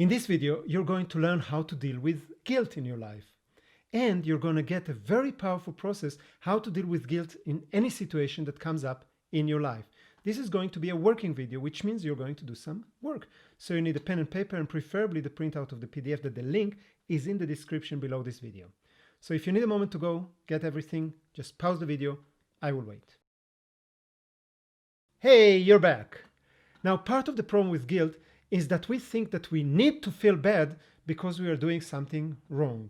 In this video, you're going to learn how to deal with guilt in your life. And you're going to get a very powerful process how to deal with guilt in any situation that comes up in your life. This is going to be a working video, which means you're going to do some work. So you need a pen and paper and preferably the printout of the PDF that the link is in the description below this video. So if you need a moment to go get everything, just pause the video. I will wait. Hey, you're back. Now, part of the problem with guilt is that we think that we need to feel bad because we are doing something wrong.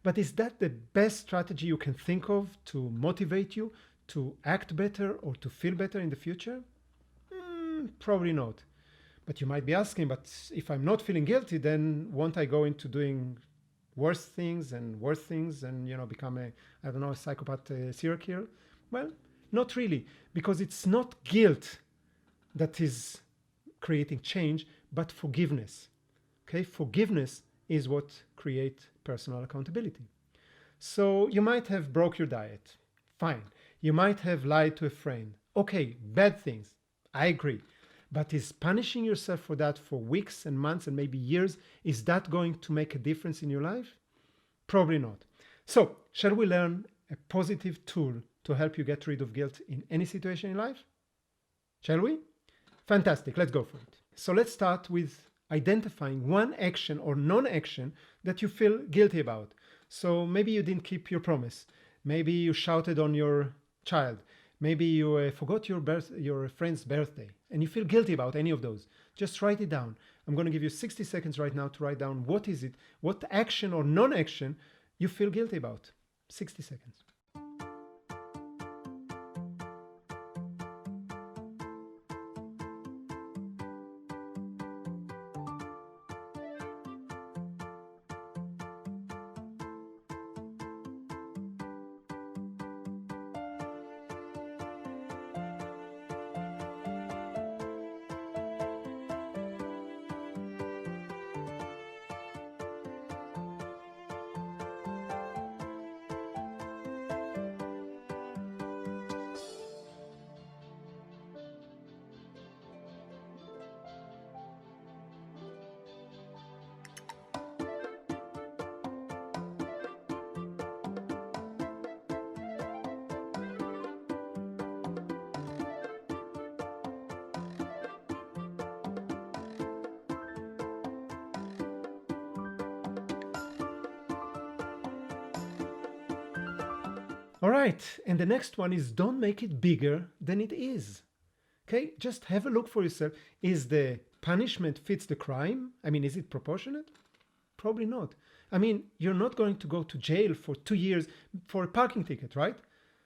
But is that the best strategy you can think of to motivate you to act better or to feel better in the future? Probably not. But you might be asking, but if I'm not feeling guilty, then won't I go into doing worse things and become a psychopath, serial killer? Well, not really, because it's not guilt that is creating change, but forgiveness. Okay, forgiveness is what creates personal accountability. So you might have broke your diet. Fine. You might have lied to a friend. Okay, bad things. I agree. But is punishing yourself for that for weeks and months and maybe years, is that going to make a difference in your life? Probably not. So, shall we learn a positive tool to help you get rid of guilt in any situation in life? Shall we? Fantastic. Let's go for it. So let's start with identifying one action or non-action that you feel guilty about. So maybe you didn't keep your promise. Maybe you shouted on your child. Maybe you forgot your friend's birthday and you feel guilty about any of those. Just write it down. I'm going to give you 60 seconds right now to write down what is it, what action or non-action you feel guilty about. 60 seconds. All right, and the next one is don't make it bigger than it is. Okay, just have a look for yourself. Is the punishment fits the crime? I mean, is it proportionate? Probably not. I mean, you're not going to go to jail for 2 years for a parking ticket, right?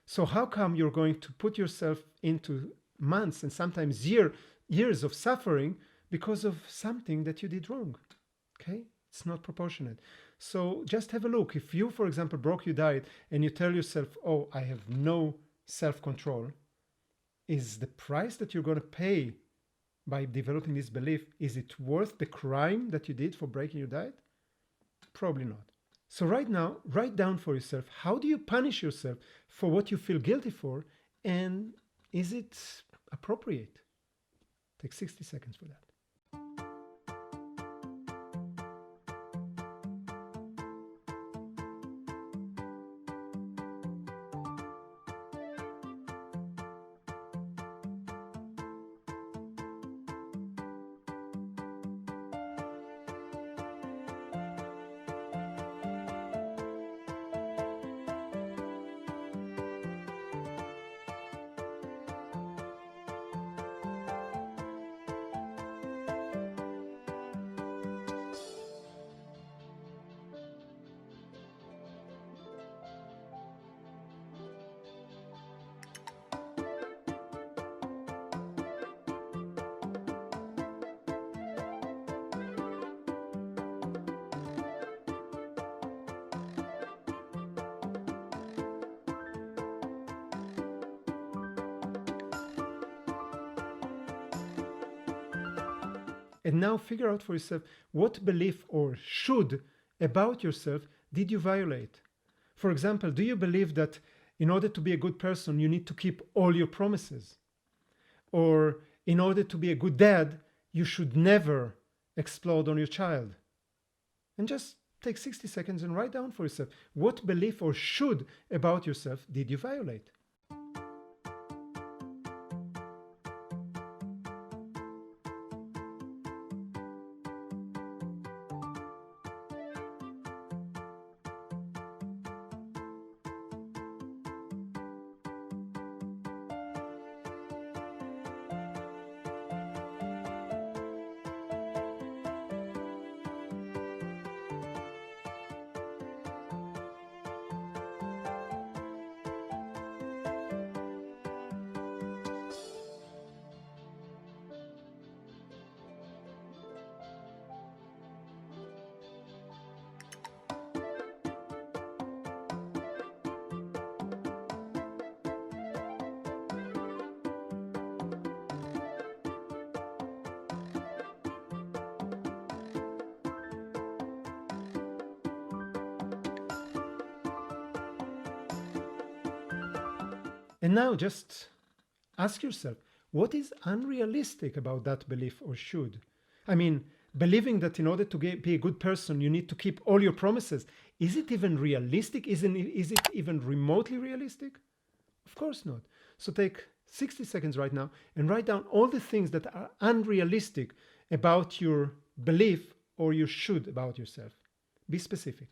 So how come you're going to put yourself into months and sometimes years of suffering because of something that you did wrong? Okay, it's not proportionate. So just have a look. If you, for example, broke your diet and you tell yourself, oh, I have no self-control, is the price that you're going to pay by developing this belief, is it worth the crime that you did for breaking your diet? Probably not. So right now, write down for yourself, how do you punish yourself for what you feel guilty for? And is it appropriate? Take 60 seconds for that. And now figure out for yourself what belief or should about yourself did you violate. For example, do you believe that in order to be a good person, you need to keep all your promises? Or in order to be a good dad, you should never explode on your child? And just take 60 seconds and write down for yourself, what belief or should about yourself did you violate? And now just ask yourself, what is unrealistic about that belief or should? I mean, believing that in order to be a good person, you need to keep all your promises. Is it even realistic? Is it even remotely realistic? Of course not. So take 60 seconds right now and write down all the things that are unrealistic about your belief or your should about yourself. Be specific.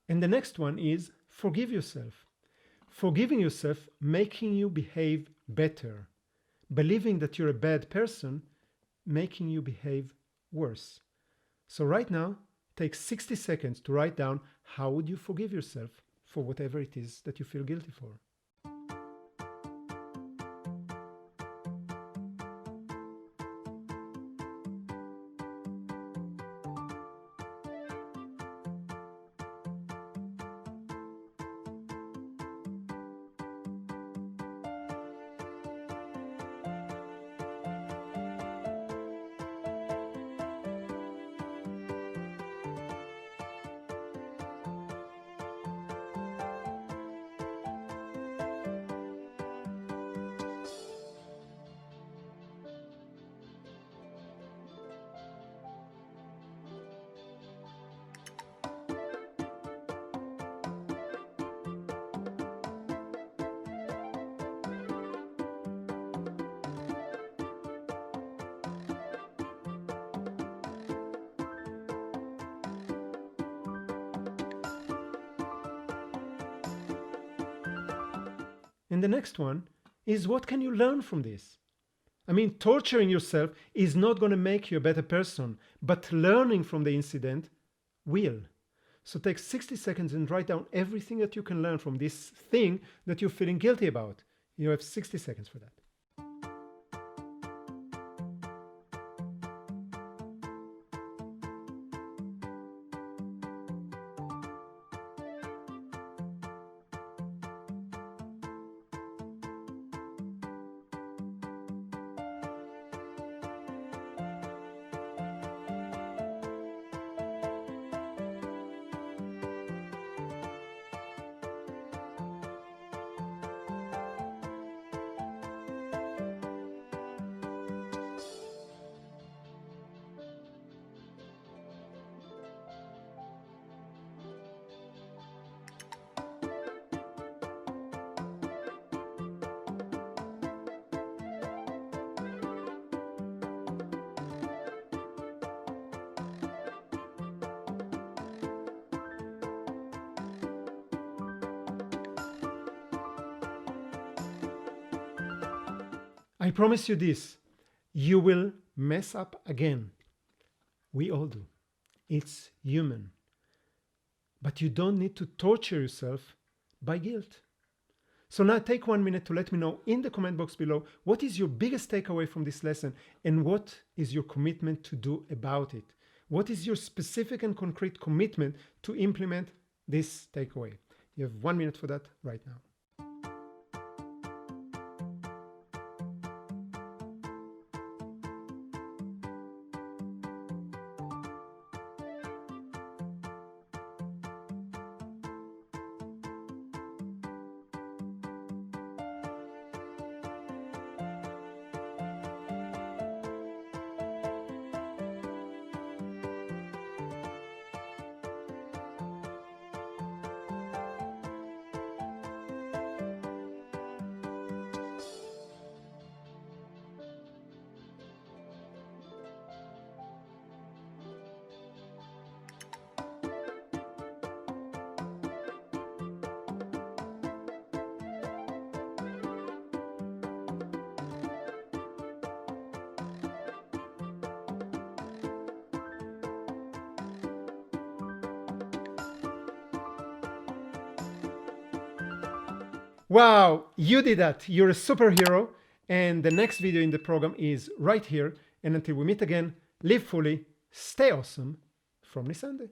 And the next one is forgive yourself. Forgiving yourself, making you behave better. Believing that you're a bad person, making you behave worse. So right now, take 60 seconds to write down how would you forgive yourself for whatever it is that you feel guilty for. And the next one is, what can you learn from this? I mean, torturing yourself is not going to make you a better person, but learning from the incident will. So take 60 seconds and write down everything that you can learn from this thing that you're feeling guilty about. You have 60 seconds for that. I promise you this, you will mess up again. We all do. It's human. But you don't need to torture yourself by guilt. So now take 1 minute to let me know in the comment box below, what is your biggest takeaway from this lesson and what is your commitment to do about it? What is your specific and concrete commitment to implement this takeaway? You have 1 minute for that right now. Wow, you did that. You're a superhero. And the next video in the program is right here. And until we meet again, live fully, stay awesome from Nisandeh.